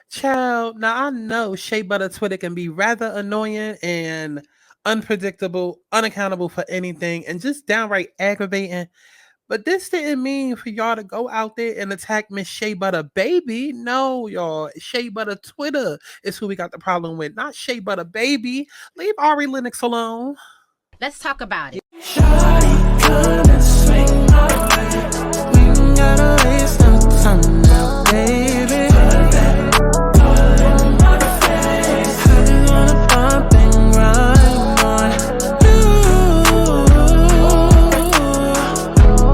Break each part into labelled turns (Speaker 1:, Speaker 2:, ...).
Speaker 1: Child, now I know Shea Butter Twitter can be rather annoying and unpredictable, unaccountable for anything, and just downright aggravating. But this didn't mean for y'all to go out there and attack Miss Shea Butter Baby. No, y'all. Shea Butter Twitter is who we got the problem with, not Shea Butter Baby. Leave Ari Lennox alone.
Speaker 2: Let's talk about it.
Speaker 3: Shawty, come and swing my way. We ain't gotta waste no time now, baby. Put that all in my face. I just wanna bump and grind on you,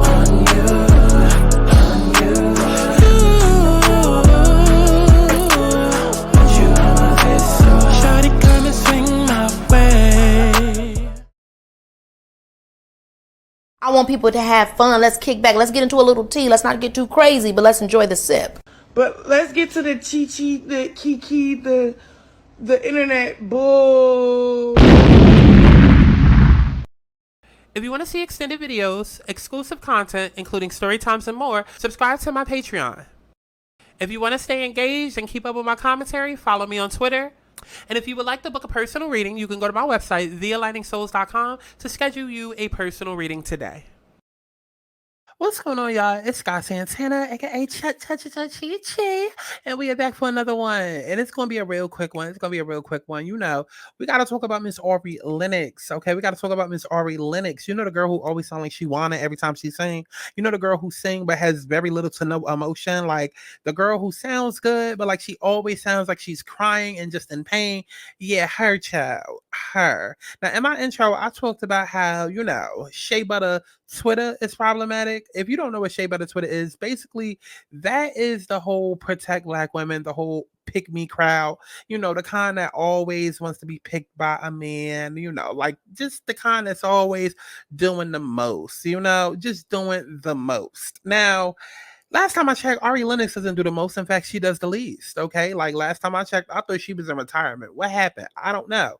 Speaker 3: on you, want you on my face, so shawty, come and swing my way.
Speaker 2: I want people to have fun. Let's kick back. Let's get into a little tea. Let's not get too crazy, but let's enjoy the sip.
Speaker 4: But let's get to the chi-chi, the kiki, the internet bull.
Speaker 1: If you want to see extended videos, exclusive content, including story times and more, subscribe to my Patreon. If you want to stay engaged and keep up with my commentary, follow me on Twitter. And if you would like to book a personal reading, you can go to my website, thealigningsouls.com, to schedule you a personal reading today. What's going on, y'all? It's Santana, aka Chi, and we are back for another one. And it's gonna be a real quick one. You know, we gotta talk about Miss Ari Lennox. Okay, we gotta talk about Miss Ari Lennox. You know the girl who always sounds like she wanna every time she sing. You know the girl who sing but has very little to no emotion. Like the girl who sounds good, but like she always sounds like she's crying and just in pain. Yeah, her child, her. Now in my intro, I talked about how Shea Butter Twitter is problematic. If you don't know what Shea Butter Twitter is, basically that is the whole protect black women, the whole pick me crowd, the kind that always wants to be picked by a man, like just the kind that's always doing the most, just doing the most. Now, last time I checked, Ari Lennox doesn't do the most. In fact, she does the least. Okay. Like last time I checked, I thought she was in retirement. What happened? I don't know.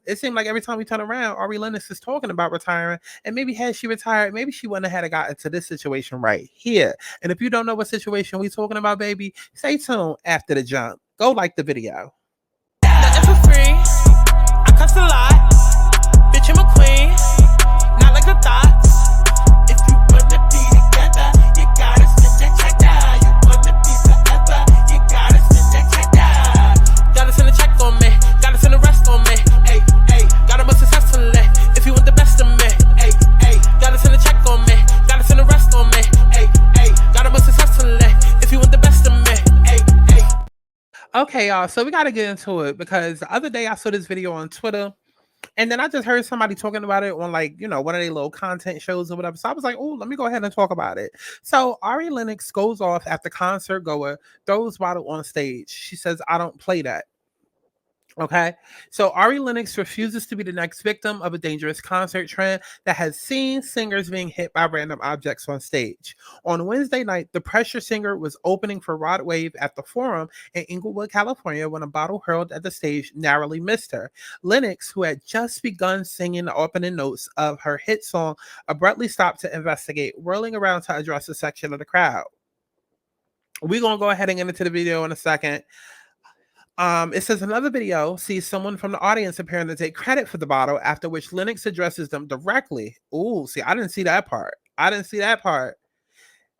Speaker 1: It seemed like every time we turn around, Ari Lennox is talking about retiring. And maybe had she retired, maybe she wouldn't have got into this situation right here. And if you don't know what situation we talking about, baby, stay tuned after the jump. Go like the video.
Speaker 3: Nothing for free. I cuss a lot. Bitch, I'm a queen. Not like the thoughts. If you wanna be together, you gotta spend that cheddar. You wanna be forever, you gotta spend that cheddar. Gotta send a check on me, gotta send the rest on me. Hey, hey, gotta move successfully. If you want the best of me, hey, hey, gotta send a check on me, gotta send the rest on me. Hey, hey, gotta move successfully. If you want the best of me, hey, hey.
Speaker 1: Okay, y'all. So we got to get into it because the other day I saw this video on Twitter. And then I just heard somebody talking about it on one of their little content shows or whatever. So I was like, oh, let me go ahead and talk about it. So Ari Lennox goes off after concert goer throws bottle on stage. She says, I don't play that. Okay, so Ari Lennox refuses to be the next victim of a dangerous concert trend that has seen singers being hit by random objects on stage. On Wednesday night, the Pressure singer was opening for Rod Wave at the Forum in Inglewood, California, when a bottle hurled at the stage narrowly missed her. Lennox, who had just begun singing the opening notes of her hit song, abruptly stopped to investigate, whirling around to address a section of the crowd. We're going to go ahead and get into the video in a second. It says another video sees someone from the audience appearing to take credit for the bottle, after which Lennox addresses them directly. Ooh, see, I didn't see that part.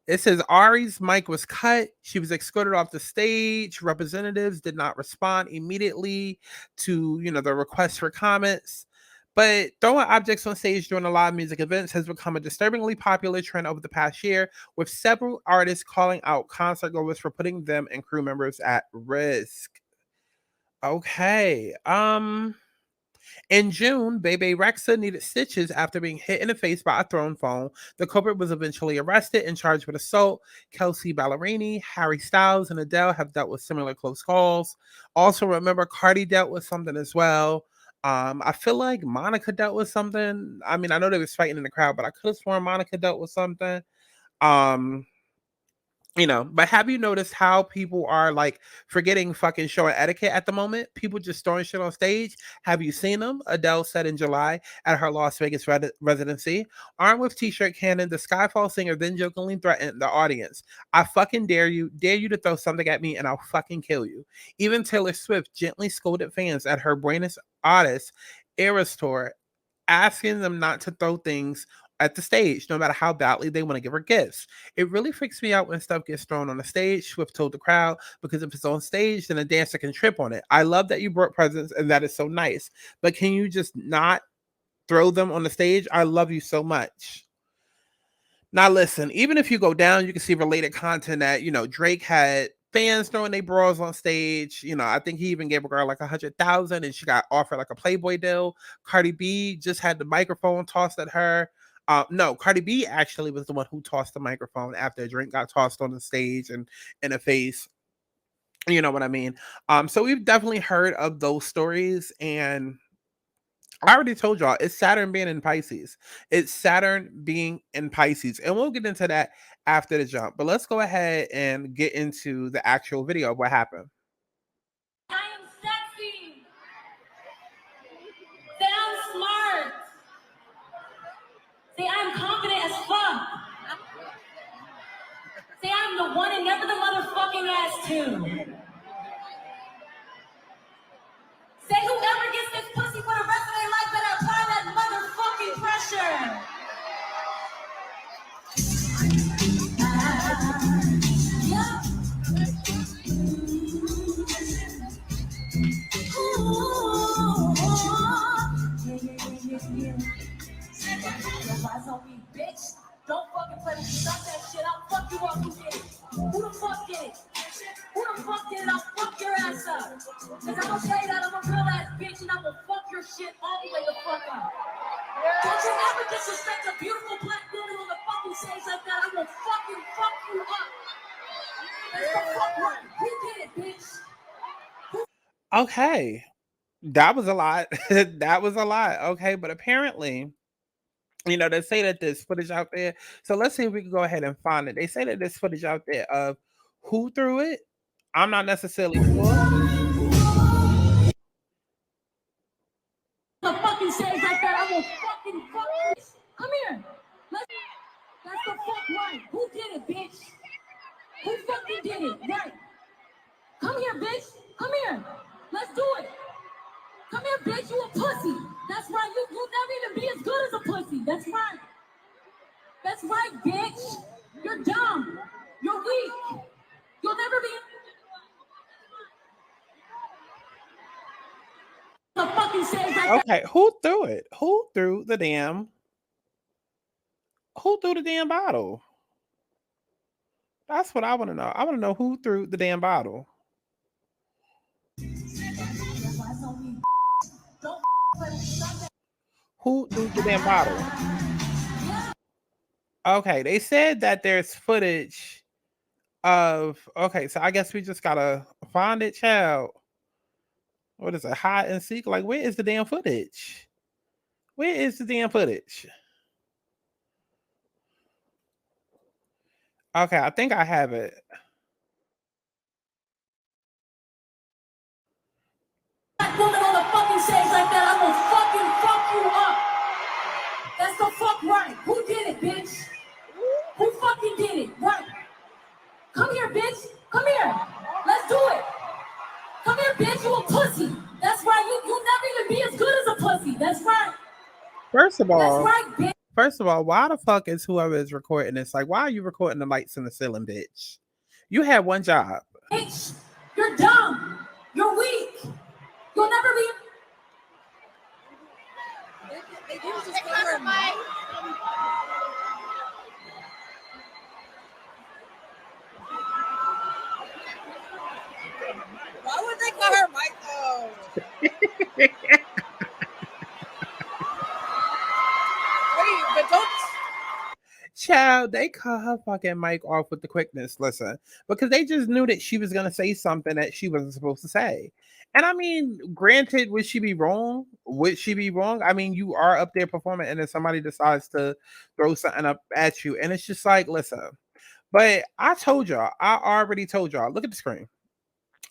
Speaker 1: It says Ari's mic was cut. She was escorted off the stage. Representatives did not respond immediately to, the request for comments. But throwing objects on stage during a live music events has become a disturbingly popular trend over the past year, with several artists calling out concert goers for putting them and crew members at risk. Okay. In June, Bebe Rexha needed stitches after being hit in the face by a thrown phone. The culprit was eventually arrested and charged with assault. Kelsey Ballerini, Harry Styles, and Adele have dealt with similar close calls. Also, remember, Cardi dealt with something as well. I feel like Monica dealt with something. I mean, I know they was fighting in the crowd, but I could have sworn Monica dealt with something. But have you noticed how people are like forgetting fucking show and etiquette at the moment? People just throwing shit on stage. Have you seen them? Adele said in July at her Las Vegas residency, armed with t-shirt cannon, the Skyfall singer then jokingly threatened the audience. I fucking dare you to throw something at me and I'll fucking kill you. Even Taylor Swift gently scolded fans at her Buenos Aires Eras tour, asking them not to throw things at the stage, no matter how badly they want to give her gifts. It really freaks me out when stuff gets thrown on the stage, Swift told the crowd, because if it's on stage, then a dancer can trip on it. I love that you brought presents and that is so nice, but can you just not throw them on the stage? I love you so much. Now, listen, even if you go down, you can see related content that, Drake had fans throwing their bras on stage. I think he even gave a girl like 100,000 and she got offered like a Playboy deal. Cardi B just had the microphone tossed at her. No, Cardi B actually was the one who tossed the microphone after a drink got tossed on the stage and in the face. You know what I mean? So we've definitely heard of those stories, and I already told y'all it's Saturn being in Pisces. It's Saturn being in Pisces. And we'll get into that after the jump. But let's go ahead and get into the actual video of what happened.
Speaker 5: I am sexy. Say I'm smart. Say I'm confident as fuck. Say I'm the one and never the motherfucking ass too. Say whoever gets this pussy for the rest of their life better apply that motherfucking pressure. Yeah. Ooh. Yeah. Your eyes on me, bitch. Don't fucking play with me. Stop that shit. I'll fuck you up. Who did it? Who the fuck did it? Who the fuck did it? I'll fuck your ass up. Cause I'm gonna tell you that I'm a real ass bitch and I'm gonna fuck your shit all the way the fuck up. Don't you ever disrespect a beautiful black woman on the fucking stage like that. I'm gonna fucking fuck you up. That's the fuck right. Who did it, bitch?
Speaker 1: Okay. That was a lot. That was a lot. Okay. But apparently, they say that there's footage out there. So let's see if we can go ahead and find it. They say that there's footage out there of who threw it. I'm not necessarily sure.
Speaker 5: The fucking stage like that, I will fucking fuck you. Come here. That's the fuck right. Who did it, bitch? Who fucking did it? Right. Come here, bitch. Come here. Let's do it. Come here, bitch. You a pussy. That's right. You'll never even be as good as a pussy. That's right. That's right, bitch. You're dumb. You're weak. You'll never be the fucking stage like that.
Speaker 1: Okay, who threw it? Who threw the damn bottle? That's what I want to know. I want to know who threw the damn bottle. Who threw the damn bottle? Okay, they said that there's footage of. Okay, so I guess we just gotta find it, child. What is it? Hide and seek? Like, where is the damn footage? Where is the damn footage? Okay, I think I have it.
Speaker 5: That woman on the fucking stage like that, I will fucking fuck you up. That's the fuck right. Who did it, bitch? Who fucking did it? Right. Come here, bitch. Come here. Let's do it. Come here, bitch. You a pussy. That's right. You'll never even be as good as a pussy. That's right.
Speaker 1: First of all,
Speaker 5: That's right, bitch.
Speaker 1: First of all, why the fuck is whoever is recording this? Like, why are you recording the lights in the ceiling, bitch? You had one job.
Speaker 5: Bitch, you're dumb. You're weak. You'll never be.
Speaker 6: Why would they call her Mike though? Wait, but don't.
Speaker 1: Child, they cut her fucking mic off with the quickness. Listen, because they just knew that she was gonna say something that she wasn't supposed to say. And I mean, granted, would she be wrong? Would she be wrong? I mean, you are up there performing, and then somebody decides to throw something up at you, and it's just like, listen. But I told y'all, I already told y'all, look at the screen.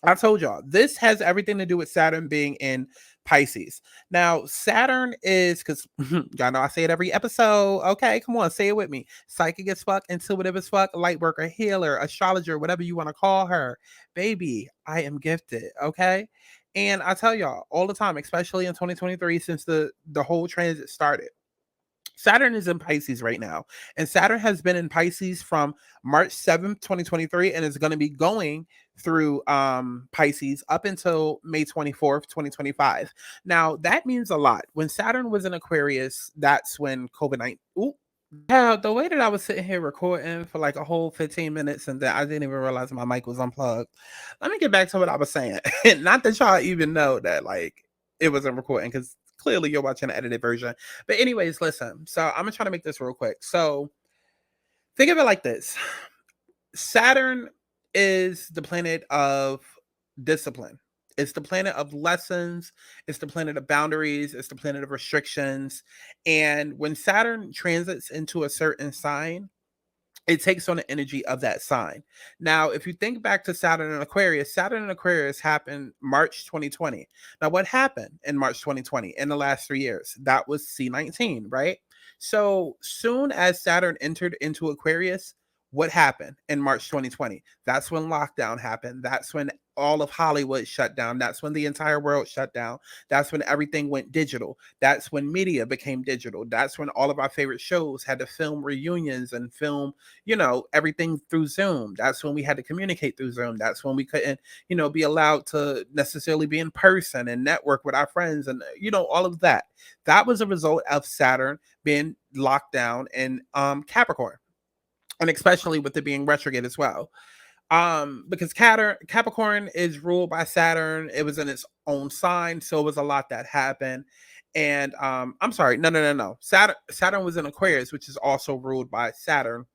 Speaker 1: I told y'all this has everything to do with Saturn being in Pisces. Now, Saturn is because y'all know I say it every episode. Okay, come on, say it with me. Psychic as fuck, intuitive as fuck, light worker, healer, astrologer, whatever you want to call her. Baby, I am gifted. Okay. And I tell y'all all the time, especially in 2023, since the whole transit started. Saturn is in Pisces right now. And Saturn has been in Pisces from March 7th, 2023, and is going to be going through Pisces up until May 24th, 2025. Now, that means a lot. When Saturn was in Aquarius, that's when COVID-19. Ooh, yeah, the way that I was sitting here recording for like a whole 15 minutes and then I didn't even realize my mic was unplugged. Let me get back to what I was saying. Not that y'all even know that like it wasn't recording because clearly you're watching the edited version. But anyways, listen. So I'm gonna try to make this real quick. So think of it like this. Saturn is the planet of discipline. It's the planet of lessons. It's the planet of boundaries. It's the planet of restrictions. And when Saturn transits into a certain sign, it takes on the energy of that sign. Now, if you think back to Saturn and Aquarius happened March 2020. Now, what happened in March 2020 in the last 3 years? That was C19, right? So soon as Saturn entered into Aquarius, what happened in March 2020? That's when lockdown happened. That's when all of Hollywood shut down. That's when the entire world shut down. That's when everything went digital. That's when media became digital. That's when all of our favorite shows had to film reunions and film, everything through Zoom. That's when we had to communicate through Zoom. That's when we couldn't, be allowed to necessarily be in person and network with our friends and, all of that. That was a result of Saturn being locked down in Capricorn. And especially with it being retrograde as well. Because Capricorn is ruled by Saturn. It was in its own sign, so it was a lot that happened. And I'm sorry, no. Saturn was in Aquarius, which is also ruled by Saturn,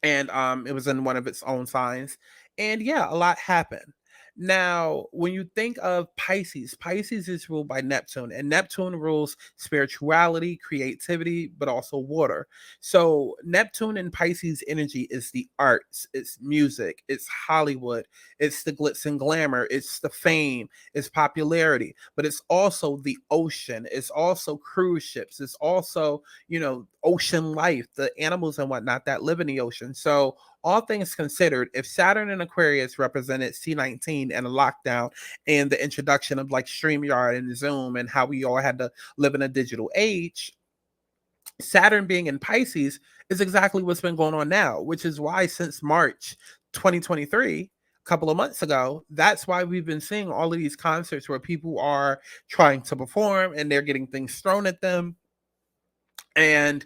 Speaker 1: and it was in one of its own signs. And yeah, a lot happened. Now, when you think of Pisces is ruled by Neptune, and Neptune rules spirituality, creativity, but also water. So, Neptune and Pisces energy is the arts, it's music, it's Hollywood, it's the glitz and glamour, it's the fame, it's popularity, but it's also the ocean, it's also cruise ships, it's also, ocean life, the animals and whatnot that live in the ocean. So, all things considered, if Saturn and Aquarius represented C19 and a lockdown and the introduction of like StreamYard and Zoom and how we all had to live in a digital age, Saturn being in Pisces is exactly what's been going on now, which is why since March 2023, a couple of months ago, that's why we've been seeing all of these concerts where people are trying to perform and they're getting things thrown at them. And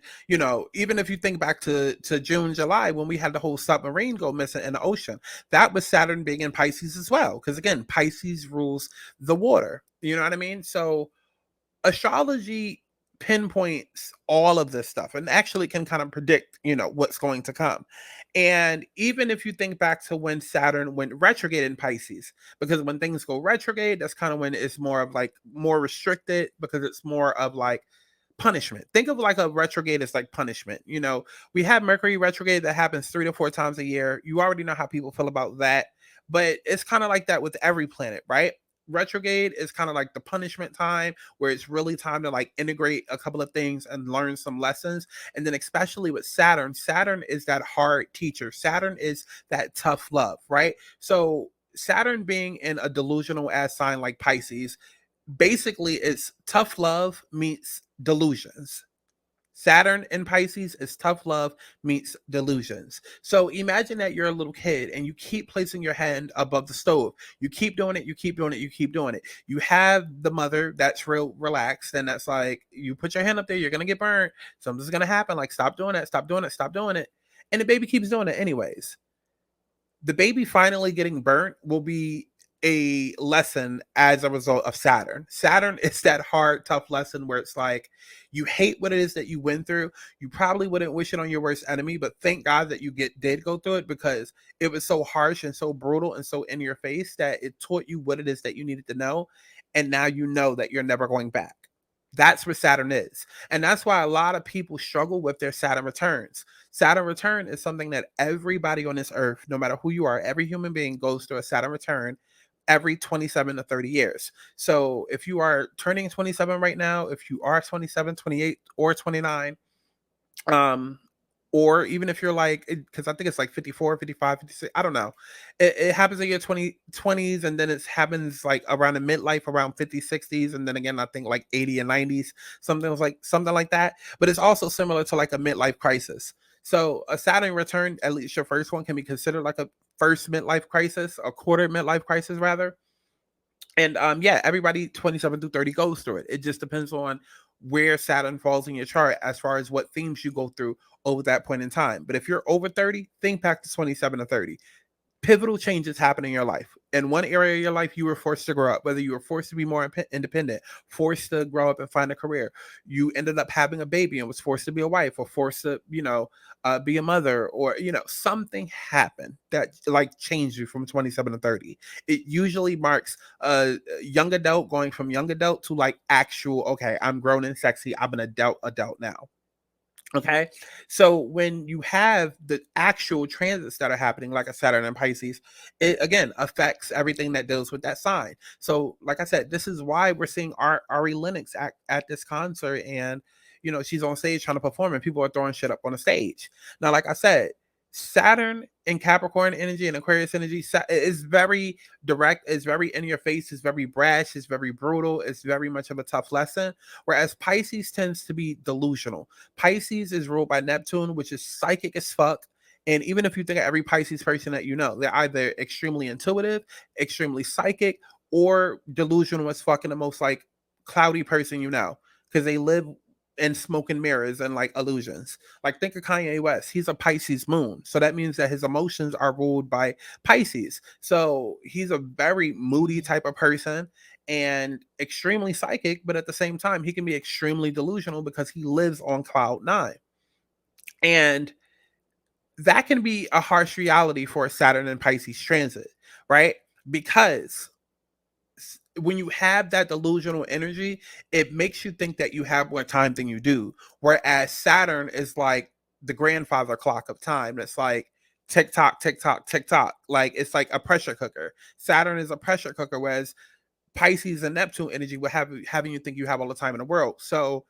Speaker 1: even if you think back to June, July, when we had the whole submarine go missing in the ocean, that was Saturn being in Pisces as well. Because again, Pisces rules the water. You know what I mean? So astrology pinpoints all of this stuff and actually can kind of predict, what's going to come. And even if you think back to when Saturn went retrograde in Pisces, because when things go retrograde, that's kind of when it's more of like more restricted because it's more of like punishment. Think of like a retrograde as like punishment. We have Mercury retrograde that happens 3 to 4 times a year. You already know how people feel about that, but it's kind of like that with every planet, right? Retrograde is kind of like the punishment time where it's really time to like integrate a couple of things and learn some lessons. And then especially with Saturn is that hard teacher. Saturn is that tough love, right? So Saturn being in a delusional ass sign like Pisces, basically it's tough love meets delusions. Saturn in Pisces is tough love meets delusions. So imagine that you're a little kid and you keep placing your hand above the stove. You keep doing it, you keep doing it, you keep doing it. You have the mother that's real relaxed and that's like, you put your hand up there, you're going to get burned. Something's going to happen. Like, stop doing it, stop doing it, stop doing it. And the baby keeps doing it anyways. The baby finally getting burnt will be a lesson as a result of Saturn. Saturn is that hard, tough lesson where it's like you hate what it is that you went through. You probably wouldn't wish it on your worst enemy, but thank God that you did go through it because it was so harsh and so brutal and so in your face that it taught you what it is that you needed to know. And now you know that you're never going back. That's where Saturn is. And that's why a lot of people struggle with their Saturn returns. Saturn return is something that everybody on this earth, no matter who you are, every human being goes through a Saturn return every 27 to 30 years. So if you are turning 27 right now, if you are 27, 28, or 29, um or even if you're like, because I think it's like 54, 55, 56, I don't know, it happens in your 20s, and then it happens like around the midlife around 50, 60s, and then again I think like 80 and 90s, something like that. But it's also similar to like a midlife crisis. So a Saturn return, at least your first one, can be considered like a first midlife crisis, a quarter midlife crisis rather. And yeah, everybody 27 through 30 goes through it. It just depends on where Saturn falls in your chart as far as what themes you go through over that point in time. But if you're over 30, think back to 27 to 30. Pivotal changes happen in your life. In one area of your life, you were forced to grow up, whether you were forced to be more independent, forced to grow up and find a career. You ended up having a baby and was forced to be a wife, or forced to, be a mother, or, something happened that like changed you from 27 to 30. It usually marks a young adult going from young adult to like actual, okay, I'm grown and sexy. I'm an adult now. Okay. So when you have the actual transits that are happening, like a Saturn and Pisces, it again affects everything that deals with that sign. So, like I said, this is why we're seeing Ari Lennox at this concert, and she's on stage trying to perform, and people are throwing shit up on the stage. Now, like I said, Saturn and Capricorn energy and Aquarius energy is very direct, it's very in your face, it's very brash, it's very brutal, it's very much of a tough lesson. Whereas Pisces tends to be delusional. Pisces is ruled by Neptune, which is psychic as fuck. And even if you think of every Pisces person that you know, they're either extremely intuitive, extremely psychic, or delusional as fucking the most like cloudy person you know, because they live in smoke and mirrors and like illusions. Like think of Kanye West. He's a Pisces moon. So that means that his emotions are ruled by Pisces. So he's a very moody type of person and extremely psychic, but at the same time, he can be extremely delusional because he lives on cloud nine. And that can be a harsh reality for a Saturn and Pisces transit, right? Because when you have that delusional energy, it makes you think that you have more time than you do. Whereas Saturn is like the grandfather clock of time. That's like tick tock, tick tock, tick tock. Like it's like a pressure cooker. Saturn is a pressure cooker, whereas Pisces and Neptune energy will having you think you have all the time in the world. So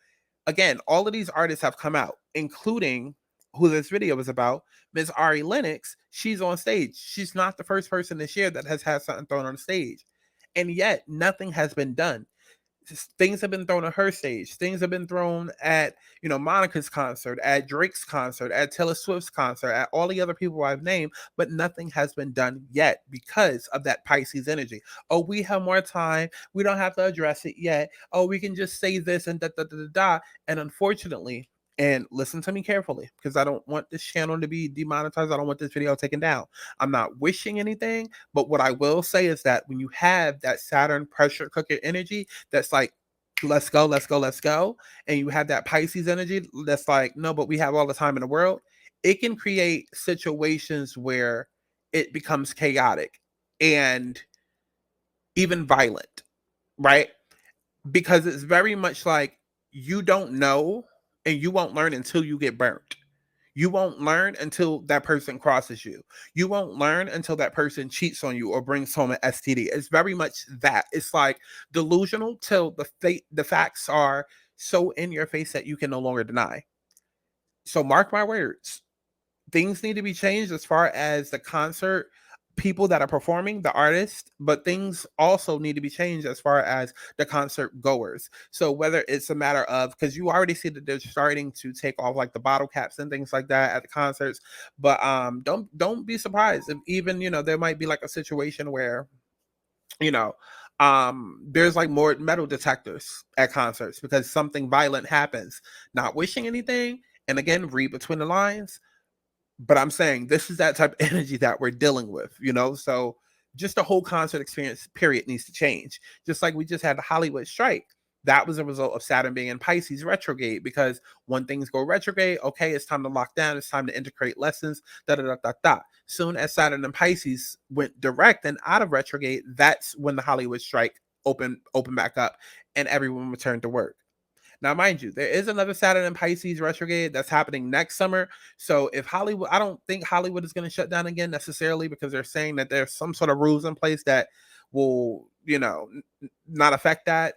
Speaker 1: again, all of these artists have come out, including who this video is about, Miss Ari Lennox. She's on stage. She's not the first person this year that has had something thrown on the stage. And yet nothing has been done. Things have been thrown at her stage. Things have been thrown at, Monica's concert, at Drake's concert, at Taylor Swift's concert, at all the other people I've named, but nothing has been done yet because of that Pisces energy. Oh, we have more time. We don't have to address it yet. Oh, we can just say this and da da da da da. And unfortunately, and listen to me carefully, because I don't want this channel to be demonetized. I don't want this video taken down. I'm not wishing anything, but what I will say is that when you have that Saturn pressure cooker energy, that's like, let's go, let's go, let's go. And you have that Pisces energy that's like, no, but we have all the time in the world. It can create situations where it becomes chaotic and even violent, right? Because it's very much like you don't know and you won't learn until you get burnt. You won't learn until that person crosses you. You won't learn until that person cheats on you or brings home an STD. It's very much that. It's like delusional till the facts are so in your face that you can no longer deny. So mark my words. Things need to be changed as far as the concert people that are performing, the artists, but things also need to be changed as far as the concert goers. So whether it's a matter of, because you already see that they're starting to take off like the bottle caps and things like that at the concerts, but don't be surprised if even there might be like a situation where there's like more metal detectors at concerts because something violent happens. Not wishing anything, and again, read between the lines. But I'm saying this is that type of energy that we're dealing with, so just the whole concert experience period needs to change. Just like we just had the Hollywood strike. That was a result of Saturn being in Pisces retrograde, because when things go retrograde, okay, it's time to lock down. It's time to integrate lessons, da da da da da. Soon as Saturn and Pisces went direct and out of retrograde, that's when the Hollywood strike opened back up and everyone returned to work. Now, mind you, there is another Saturn in Pisces retrograde that's happening next summer. So if Hollywood, I don't think Hollywood is going to shut down again necessarily, because they're saying that there's some sort of rules in place that will, not affect that.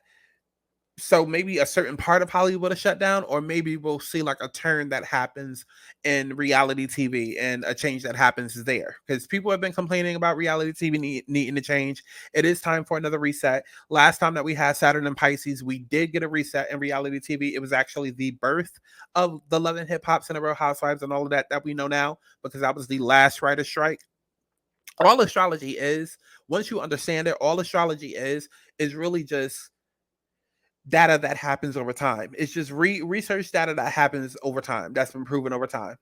Speaker 1: So maybe a certain part of Hollywood is shut down, or maybe we'll see like a turn that happens in reality TV and a change that happens there, because people have been complaining about reality TV needing to change. It is time for another reset. Last time that we had Saturn and Pisces, we did get a reset in reality TV. It was actually the birth of the Love and Hip Hop, Real Housewives, and all of that we know now, because that was the last writer strike. All astrology is, once you understand it, all astrology is really just data that happens over time. It's just research data that happens over time, that's been proven over time.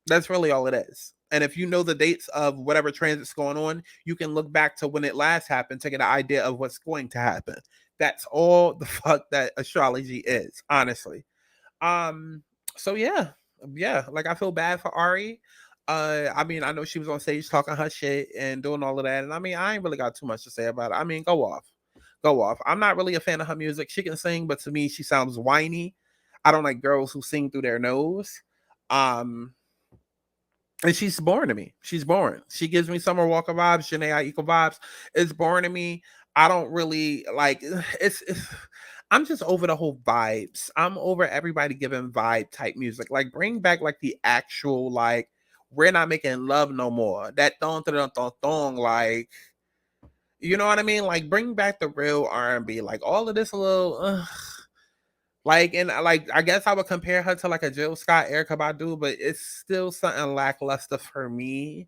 Speaker 1: That's really all it is. And if you know the dates of whatever transit's going on, you can look back to when it last happened to get an idea of what's going to happen. That's all the fuck that astrology is, honestly. So yeah, like, I feel bad for Ari. I mean, I know she was on stage talking her shit and doing all of that, and I mean, I ain't really got too much to say about it. I mean, go off. I'm not really a fan of her music. She can sing, but to me, she sounds whiny. I don't like girls who sing through their nose. And she's boring to me. She's boring. She gives me Summer Walker vibes, Janae Aiko vibes. It's boring to me. I don't really like it's I'm just over the whole vibes. I'm over everybody giving vibe type music. Like, bring back like the actual, like, we're not making love no more. That thong like, you know what I mean? Like, bring back the real R&B. Like, all of this a little, like, and like, I guess I would compare her to like a Jill Scott, Erykah Badu, but it's still something lackluster for me.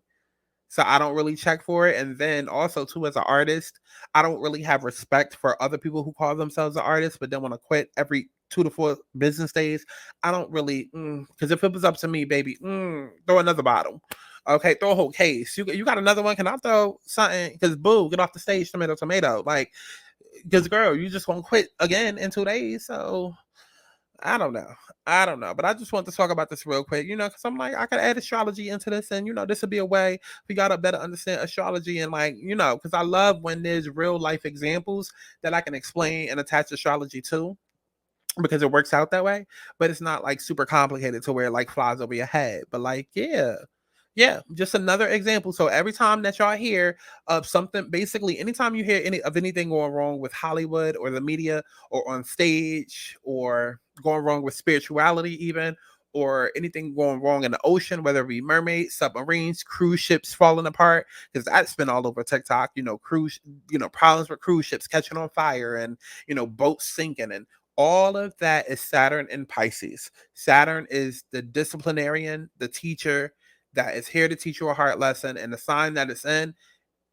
Speaker 1: So I don't really check for it. And then also too, as an artist, I don't really have respect for other people who call themselves an artist, but then want to quit every 2 to 4 business days. I don't really, because if it was up to me, baby, throw another bottle. Okay, throw a whole case. You got another one? Can I throw something? Because boo, get off the stage, tomato. Like, because girl, you just gonna quit again in 2 days. So I don't know. But I just want to talk about this real quick, because I'm like, I could add astrology into this, and this would be a way we gotta better understand astrology, and like, because I love when there's real life examples that I can explain and attach astrology to, because it works out that way. But it's not like super complicated to where it like flies over your head. But like, yeah, just another example. So every time that y'all hear of something, basically anytime you hear anything going wrong with Hollywood or the media or on stage, or going wrong with spirituality even, or anything going wrong in the ocean, whether it be mermaids, submarines, cruise ships falling apart, because that's been all over TikTok, problems with cruise ships catching on fire, and, boats sinking, and all of that is Saturn in Pisces. Saturn is the disciplinarian, the teacher, that is here to teach you a hard lesson, and the sign that it's in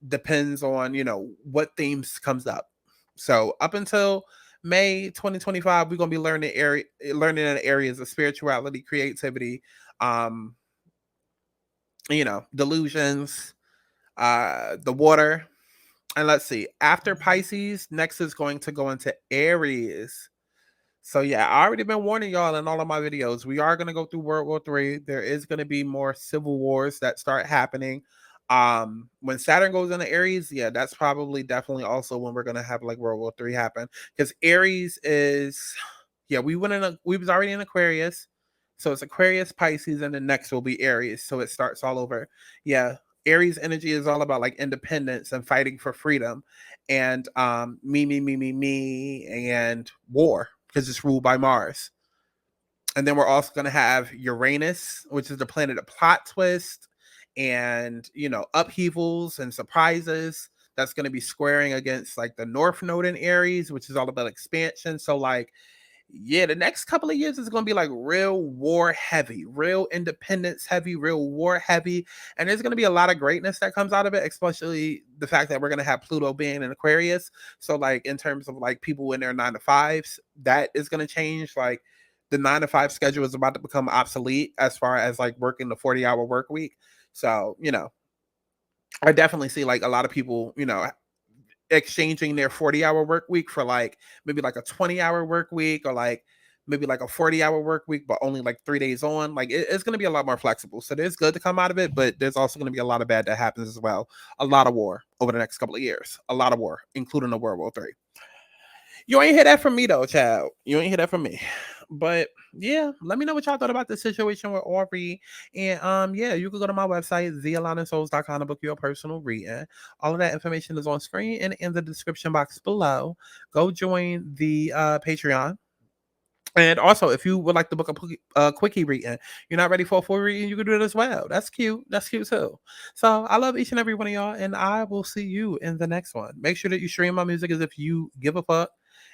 Speaker 1: depends on, what themes comes up. So up until May 2025, we're gonna be learning in areas of spirituality, creativity, delusions, the water. And let's see, after Pisces, next is going to go into Aries. So yeah, I already been warning y'all in all of my videos. We are gonna go through World War III. There is gonna be more civil wars that start happening. When Saturn goes into Aries, yeah, that's probably definitely also when we're gonna have like World War III happen. Because Aries is, yeah, we was already in Aquarius. So it's Aquarius, Pisces, and the next will be Aries. So it starts all over. Yeah. Aries energy is all about like independence and fighting for freedom, and me, and war, because it's ruled by Mars. And then we're also going to have Uranus, which is the planet of plot twist and, upheavals and surprises. That's going to be squaring against like the North Node in Aries, which is all about expansion. So like, yeah, the next couple of years is going to be like real war heavy, real independence heavy, real war heavy. And there's going to be a lot of greatness that comes out of it, especially the fact that we're going to have Pluto being in Aquarius. So like, in terms of like people in their 9-to-5s, that is going to change. Like, the 9-to-5 schedule is about to become obsolete as far as like working the 40-hour work week. So, I definitely see like a lot of people, exchanging their 40-hour work week for like maybe like a 20-hour work week, or like maybe like a 40-hour work week, but only like 3 days on. Like, it's going to be a lot more flexible. So there's good to come out of it, but there's also going to be a lot of bad that happens as well. A lot of war over the next couple of years, a lot of war, including the World War III. You ain't hear that from me though, child. You ain't hear that from me. But yeah, let me know what y'all thought about the situation with Ari. And yeah, you can go to my website, thealignmedsouls.com, to book your personal reading. All of that information is on screen and in the description box below. Go join the Patreon. And also, if you would like to book a quickie reading, you're not ready for a full reading, you can do it as well. That's cute. That's cute too. So I love each and every one of y'all, and I will see you in the next one. Make sure that you stream my music as if you give a fuck,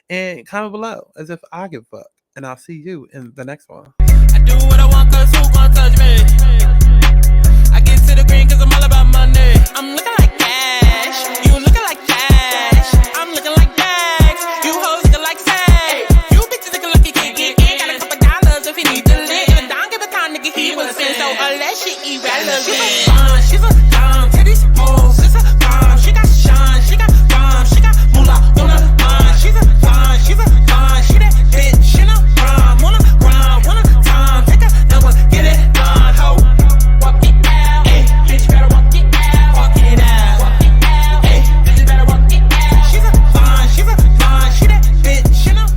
Speaker 1: and comment below as if I give a fuck. And I'll see you in the next one.
Speaker 3: I do what I want, cause who gon' touch me? I get to the green cause I'm all about money. I'm looking like cash, you looking like cash. I'm looking like bags, you hoes looking like sex. You bitches looking like you can't get in. Got a couple dollars if you need to live. If I don't give a time, nigga, he will spend. So all that shit irrelevant. She's a